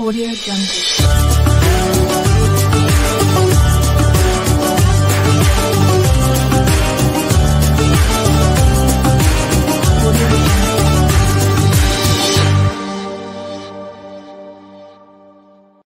Audio Jungle.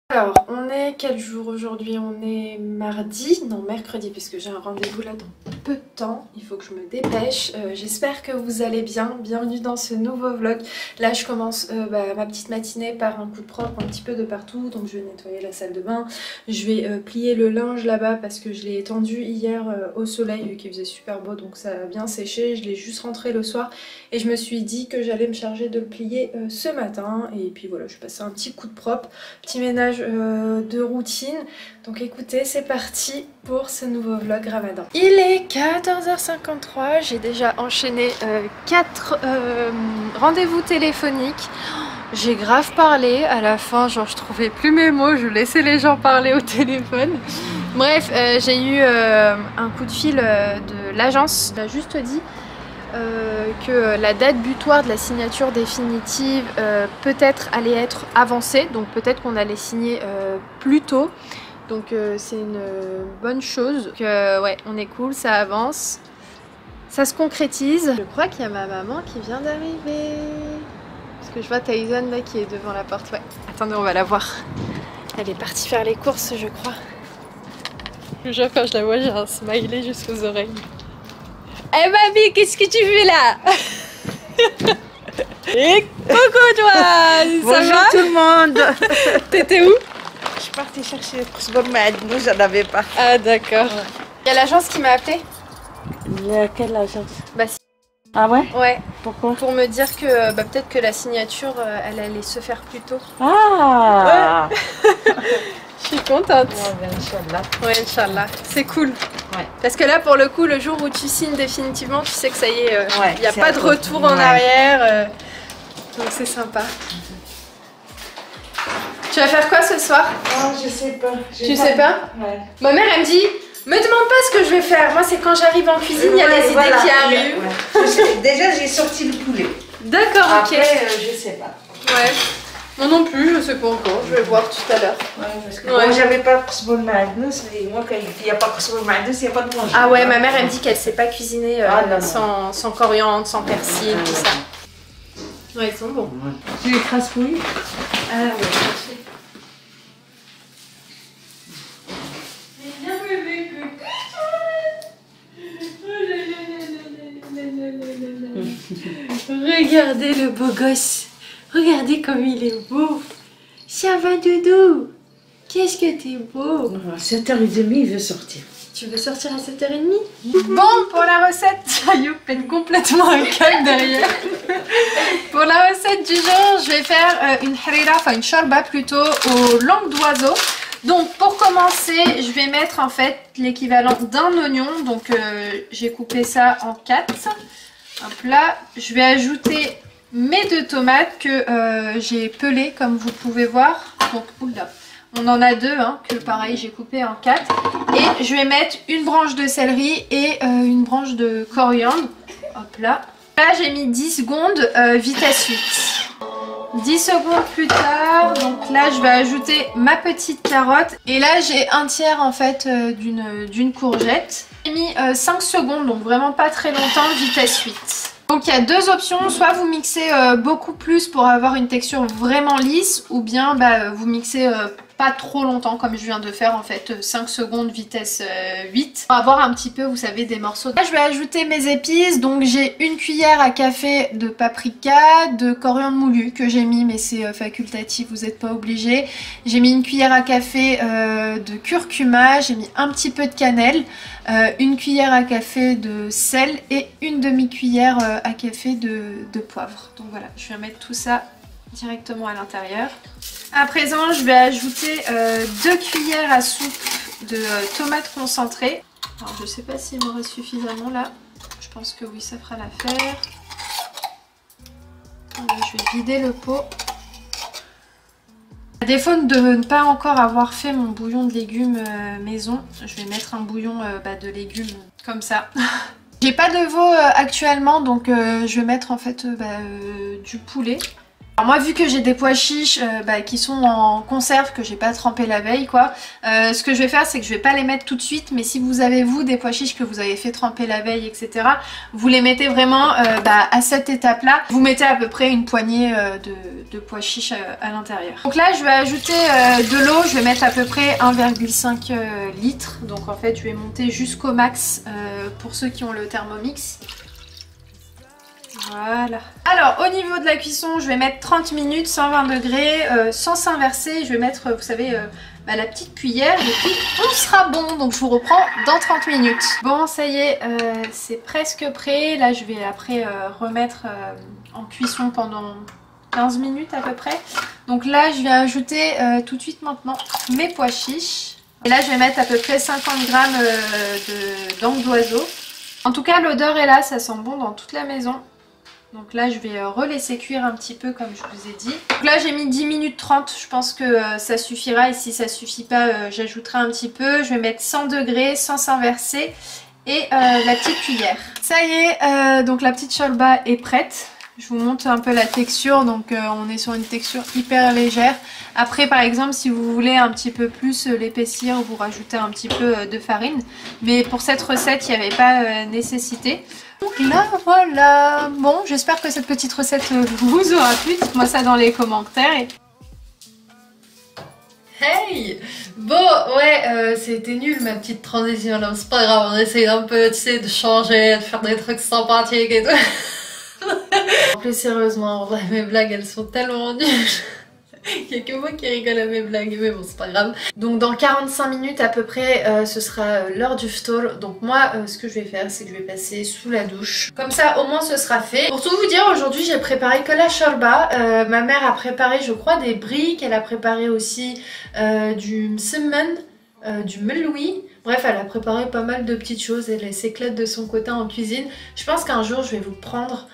Alors, on est quel jour aujourd'hui? On est mardi, non mercredi, puisque j'ai un rendez-vous là dans peu de temps, il faut que je me dépêche. J'espère que vous allez bien, bienvenue dans ce nouveau vlog. Là je commence ma petite matinée par un coup de propre un petit peu de partout, donc je vais nettoyer la salle de bain, je vais plier le linge là-bas parce que je l'ai étendu hier au soleil vu qu'il faisait super beau, donc ça a bien séché, je l'ai juste rentré le soir et je me suis dit que j'allais me charger de le plier ce matin, et puis voilà, je vais passer un petit coup de propre, petit ménage de routine. Donc écoutez, c'est parti pour ce nouveau vlog Ramadan. Il est 14h53, j'ai déjà enchaîné 4 rendez-vous téléphoniques. J'ai grave parlé à la fin, genre je trouvais plus mes mots, je laissais les gens parler au téléphone. Bref, j'ai eu un coup de fil de l'agence, il a juste dit que la date butoir de la signature définitive peut-être allait être avancée, donc peut-être qu'on allait signer plus tôt, donc c'est une bonne chose. Ouais, on est cool, ça avance, ça se concrétise. Je crois qu'il y a ma maman qui vient d'arriver, parce que je vois Tyson là qui est devant la porte. Ouais, attendez, on va la voir. Elle est partie faire les courses, je crois. Genre quand je la vois, j'ai un smiley jusqu'aux oreilles. Eh mamie, qu'est-ce que tu fais là? Et coucou toi. Bonjour tout le monde. T'étais où? Je suis partie chercher les courses nous j'en avais pas. Ah d'accord. Il y a l'agence qui m'a appelé. Quelle agence? Bah si. Ah ouais? Ouais. Pourquoi? Pour me dire que peut-être que la signature elle allait se faire plus tôt. Ah ouais. Je suis contente. Ouais, Inch'Allah. Ouais, Inch'Allah. C'est cool. Ouais. Parce que là, pour le coup, le jour où tu signes définitivement, tu sais que ça y est, il n'y a pas de retour en arrière. Donc c'est sympa. Tu vas faire quoi ce soir? Oh, je sais pas. Tu sais pas? Ouais. Ma mère, elle me dit, me demande pas ce que je vais faire. Moi, c'est quand j'arrive en cuisine, il y a des idées qui arrivent. Ouais. Déjà, j'ai sorti le poulet. D'accord, ok. Après, je sais pas. Ouais. Moi non plus, je sais pas encore, je vais voir tout à l'heure. Ouais, parce que moi j'avais pas de Madnous, et moi quand il n'y a pas de Madnous, il n'y a pas de manger. Ah ouais, ma mère elle me dit qu'elle sait pas cuisiner sans coriandre, sans persil, tout ça. Ouais, ils sont bons. Tu les crasse-couilles? Ah ouais, merci. Regardez le beau gosse. Regardez comme il est beau. Ça va doudou. Qu'est-ce que t'es beau. À 7h30 il veut sortir. Tu veux sortir à 7h30? Bon, pour la recette, Youp peine complètement un câble derrière. Pour la recette du jour, je vais faire une harira, enfin une shorba plutôt, aux langues d'oiseau. Donc pour commencer, je vais mettre en fait l'équivalent d'un oignon. Donc j'ai coupé ça en 4. Hop là, je vais ajouter mes 2 tomates que j'ai pelées comme vous pouvez voir. Donc oula, on en a 2 hein, que pareil j'ai coupé en 4. Et je vais mettre une branche de céleri et une branche de coriandre. Hop là. Là j'ai mis 10 secondes vitesse 8. 10 secondes plus tard, donc là je vais ajouter ma petite carotte. Et là j'ai un tiers en fait d'une courgette. J'ai mis 5 secondes, donc vraiment pas très longtemps, vitesse 8. Donc il y a 2 options, soit vous mixez beaucoup plus pour avoir une texture vraiment lisse, ou bien vous mixez pas trop longtemps comme je viens de faire en fait, 5 secondes vitesse 8 pour avoir un petit peu, vous savez, des morceaux. Là je vais ajouter mes épices, donc j'ai une cuillère à café de paprika, de coriandre moulu que j'ai mis, mais c'est facultatif, vous n'êtes pas obligé. J'ai mis une cuillère à café de curcuma, j'ai mis un petit peu de cannelle, une cuillère à café de sel et une demi-cuillère à café de poivre. Donc voilà, je vais mettre tout ça directement à l'intérieur. À présent, je vais ajouter 2 cuillères à soupe de tomates concentrées. Alors, je sais pas s'il m'en reste suffisamment là. Je pense que oui, ça fera l'affaire. Je vais vider le pot. À défaut de ne pas encore avoir fait mon bouillon de légumes maison, je vais mettre un bouillon de légumes comme ça. J'ai pas de veau actuellement, donc je vais mettre en fait du poulet. Alors moi vu que j'ai des pois chiches qui sont en conserve, que j'ai pas trempé la veille quoi, ce que je vais faire c'est que je vais pas les mettre tout de suite, mais si vous avez vous des pois chiches que vous avez fait tremper la veille etc, vous les mettez vraiment à cette étape là, vous mettez à peu près une poignée de pois chiches à l'intérieur. Donc là je vais ajouter de l'eau, je vais mettre à peu près 1,5 litres, donc en fait je vais monter jusqu'au max pour ceux qui ont le Thermomix. Voilà. Alors au niveau de la cuisson je vais mettre 30 minutes, 120 degrés, sans s'inverser. Je vais mettre vous savez la petite cuillère et puis on sera bon. Donc je vous reprends dans 30 minutes. Bon ça y est, c'est presque prêt. Là je vais après remettre en cuisson pendant 15 minutes à peu près. Donc là je vais ajouter tout de suite maintenant mes pois chiches. Et là je vais mettre à peu près 50 grammes d'angle d'oiseau. En tout cas l'odeur est là, ça sent bon dans toute la maison. Donc là je vais relaisser cuire un petit peu comme je vous ai dit. Donc là j'ai mis 10 minutes 30, je pense que ça suffira et si ça suffit pas j'ajouterai un petit peu. Je vais mettre 100 degrés sans s'inverser et la petite cuillère. Ça y est, donc la petite shorba est prête. Je vous montre un peu la texture, donc on est sur une texture hyper légère. Après par exemple si vous voulez un petit peu plus l'épaissir, vous rajoutez un petit peu de farine. Mais pour cette recette il n'y avait pas nécessité. Donc là voilà, bon j'espère que cette petite recette vous aura plu, dites-moi ça dans les commentaires. Hey! Bon ouais c'était nul ma petite transition là, c'est pas grave, on essaye un peu tu sais de changer, de faire des trucs sympathiques et tout. En plus sérieusement en vrai mes blagues elles sont tellement nulles. Il n'y a que moi qui rigole à mes blagues, mais bon c'est pas grave. Donc dans 45 minutes à peu près ce sera l'heure du ftour. Donc moi ce que je vais faire c'est que je vais passer sous la douche. Comme ça au moins ce sera fait. Pour tout vous dire aujourd'hui j'ai préparé que la shorba. Ma mère a préparé je crois des briques, elle a préparé aussi du msemen, du meloui. Bref elle a préparé pas mal de petites choses, elle s'éclate de son côté en cuisine. Je pense qu'un jour je vais vous prendre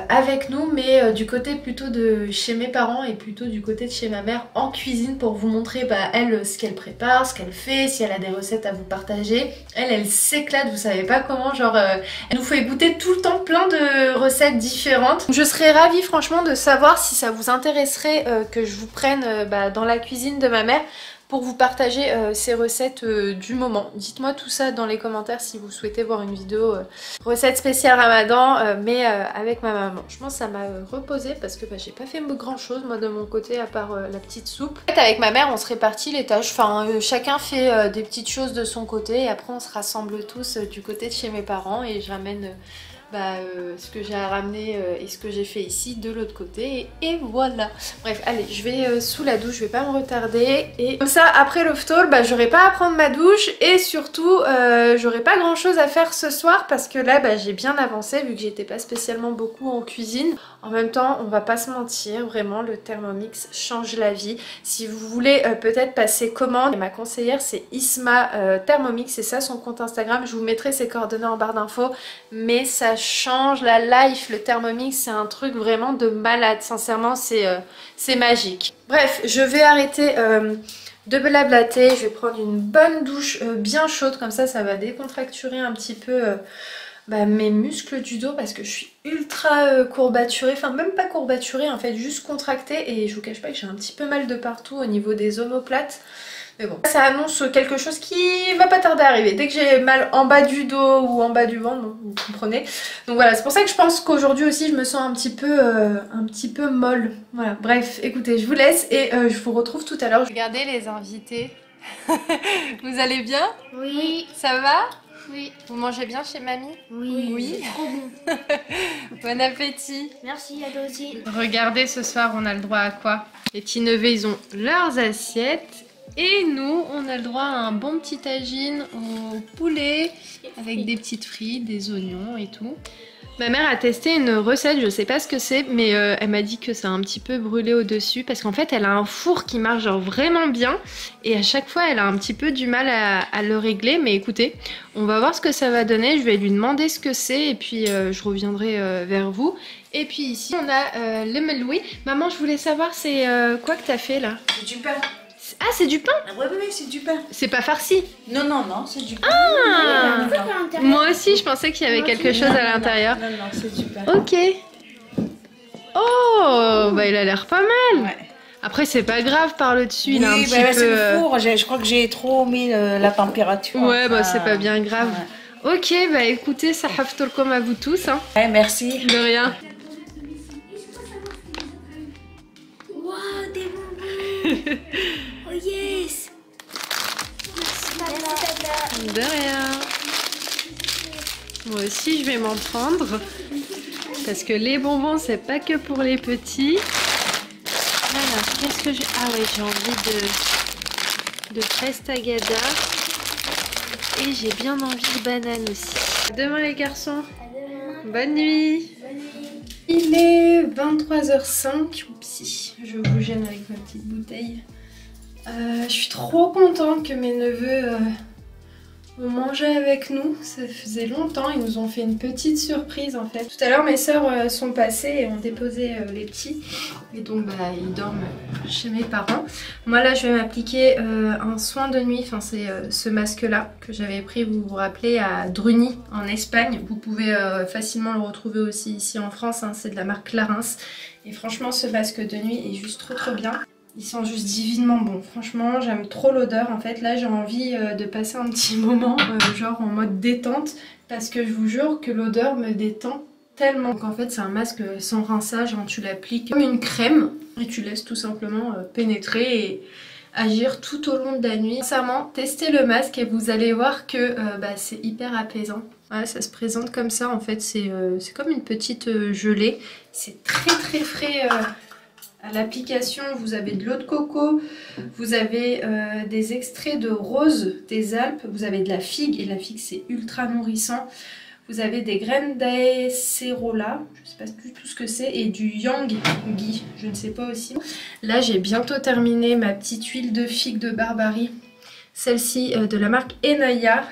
avec nous mais du côté plutôt de chez mes parents et plutôt du côté de chez ma mère en cuisine pour vous montrer elle ce qu'elle prépare, ce qu'elle fait, si elle a des recettes à vous partager. Elle s'éclate, vous savez pas comment, genre elle nous fait goûter tout le temps plein de recettes différentes. Je serais ravie franchement de savoir si ça vous intéresserait que je vous prenne dans la cuisine de ma mère pour vous partager ces recettes du moment. Dites-moi tout ça dans les commentaires si vous souhaitez voir une vidéo recette spéciale Ramadan mais avec ma maman. Je pense que ça m'a reposé parce que j'ai pas fait grand chose moi de mon côté à part la petite soupe. En fait avec ma mère on se répartit les tâches, enfin chacun fait des petites choses de son côté et après on se rassemble tous du côté de chez mes parents et je ramène ce que j'ai à ramener et ce que j'ai fait ici de l'autre côté et voilà. Bref allez je vais sous la douche, je vais pas me retarder et comme ça après le ftour j'aurai pas à prendre ma douche et surtout j'aurai pas grand chose à faire ce soir parce que là j'ai bien avancé vu que j'étais pas spécialement beaucoup en cuisine. En même temps on va pas se mentir, vraiment le Thermomix change la vie. Si vous voulez peut-être passer commande, et ma conseillère c'est Isma Thermomix, c'est ça son compte Instagram, je vous mettrai ses coordonnées en barre d'infos, mais ça change la life, le Thermomix c'est un truc vraiment de malade, sincèrement c'est magique. Bref je vais arrêter de blablater, je vais prendre une bonne douche bien chaude, comme ça va décontracturer un petit peu mes muscles du dos parce que je suis ultra courbaturée, enfin même pas courbaturée en fait, juste contractée et je vous cache pas que j'ai un petit peu mal de partout au niveau des omoplates. Mais bon, ça annonce quelque chose qui va pas tarder à arriver. Dès que j'ai mal en bas du dos ou en bas du ventre, bon, vous comprenez. Donc voilà, c'est pour ça que je pense qu'aujourd'hui aussi je me sens un petit peu molle. Voilà, bref, écoutez, je vous laisse et je vous retrouve tout à l'heure. Regardez les invités. Vous allez bien? Oui. Ça va? Oui. Vous mangez bien chez mamie? Oui. Oui. C'est trop bon. Bon appétit. Merci à toi aussi. Regardez, ce soir on a le droit à quoi? Les petits neveux ils ont leurs assiettes. Et nous, on a le droit à un bon petit tagine au poulet avec des petites frites, des oignons et tout. Ma mère a testé une recette, je sais pas ce que c'est, mais elle m'a dit que ça a un petit peu brûlé au-dessus parce qu'en fait elle a un four qui marche genre vraiment bien et à chaque fois elle a un petit peu du mal à le régler. Mais écoutez, on va voir ce que ça va donner, je vais lui demander ce que c'est et puis je reviendrai vers vous. Et puis ici on a le meloui. Maman, je voulais savoir c'est quoi que t'as fait là? C'est du pain. Ah, c'est du pain? Oui, c'est du pain. C'est pas farci? Non, c'est du pain. Ah, Non. moi aussi, je pensais qu'il y avait quelque chose à l'intérieur. Non, c'est du pain. Ok. Oh, bah il a l'air pas mal. Ouais. Après, c'est pas grave par le dessus, il a un Oui, petit bah, peu. c'est le four. Je crois que j'ai trop mis la température. Ouais, bah Enfin, c'est pas bien grave. ouais. Ok, bah écoutez, ça comme à vous tous. Hein. Ouais, merci. De rien. Wow, des bonbons. Oh yes. Merci Tata. De rien. Moi aussi, je vais m'en prendre. Parce que les bonbons, c'est pas que pour les petits. Alors, qu'est-ce que j'ai... Ah ouais, j'ai envie de fraise tagada. Et j'ai bien envie de banane aussi. À demain les garçons. Bonne nuit. Il est 23h05. Oupsie, je vous gêne avec ma petite bouteille. Je suis trop contente que mes neveux ont mangé avec nous. Ça faisait longtemps, ils nous ont fait une petite surprise en fait. Tout à l'heure mes sœurs sont passées et ont déposé les petits. Et donc bah, ils dorment chez mes parents. Moi là je vais m'appliquer un soin de nuit. Enfin c'est ce masque là que j'avais pris, vous vous rappelez, à Druni en Espagne. Vous pouvez facilement le retrouver aussi ici en France. Hein. C'est de la marque Clarins. Et franchement ce masque de nuit est juste trop bien. Ils sont juste divinement bons. Franchement, j'aime trop l'odeur. En fait, là, j'ai envie de passer un petit moment, genre en mode détente. Parce que je vous jure que l'odeur me détend tellement. Donc en fait, c'est un masque sans rinçage. Hein. Tu l'appliques comme une crème. Et tu laisses tout simplement pénétrer et agir tout au long de la nuit. Sincèrement, testez le masque et vous allez voir que c'est hyper apaisant. Ouais, ça se présente comme ça. En fait, c'est comme une petite gelée. C'est très frais. À l'application, vous avez de l'eau de coco, vous avez des extraits de rose des Alpes, vous avez de la figue, et la figue c'est ultra nourrissant. Vous avez des graines d'acérola, je ne sais pas du tout ce que c'est, et du yang ghee, je ne sais pas aussi. Là j'ai bientôt terminé ma petite huile de figue de Barbarie, celle-ci de la marque Enaya.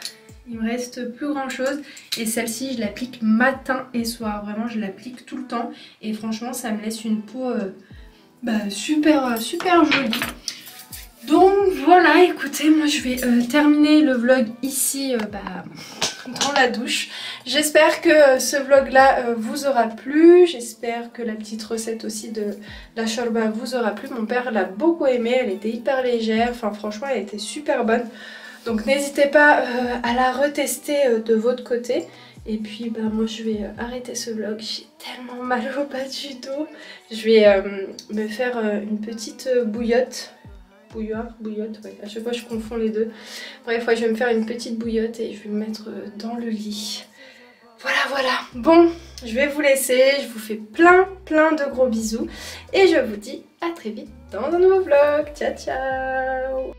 Il me reste plus grand chose et celle-ci je l'applique matin et soir, vraiment je l'applique tout le temps et franchement ça me laisse une peau... super jolie. Donc voilà, écoutez, moi je vais terminer le vlog ici dans la douche. J'espère que ce vlog là vous aura plu. J'espère que la petite recette aussi de la shorba vous aura plu. Mon père l'a beaucoup aimée, elle était hyper légère. Enfin franchement elle était super bonne. Donc n'hésitez pas à la retester de votre côté. Et puis moi je vais arrêter ce vlog, j'ai tellement mal au bas du dos. Je vais me faire une petite bouillotte. Bouillotte, ouais, à chaque fois je confonds les deux. Bref, ouais, je vais me faire une petite bouillotte et je vais me mettre dans le lit. Voilà. Bon, je vais vous laisser, je vous fais plein de gros bisous. Et je vous dis à très vite dans un nouveau vlog. Ciao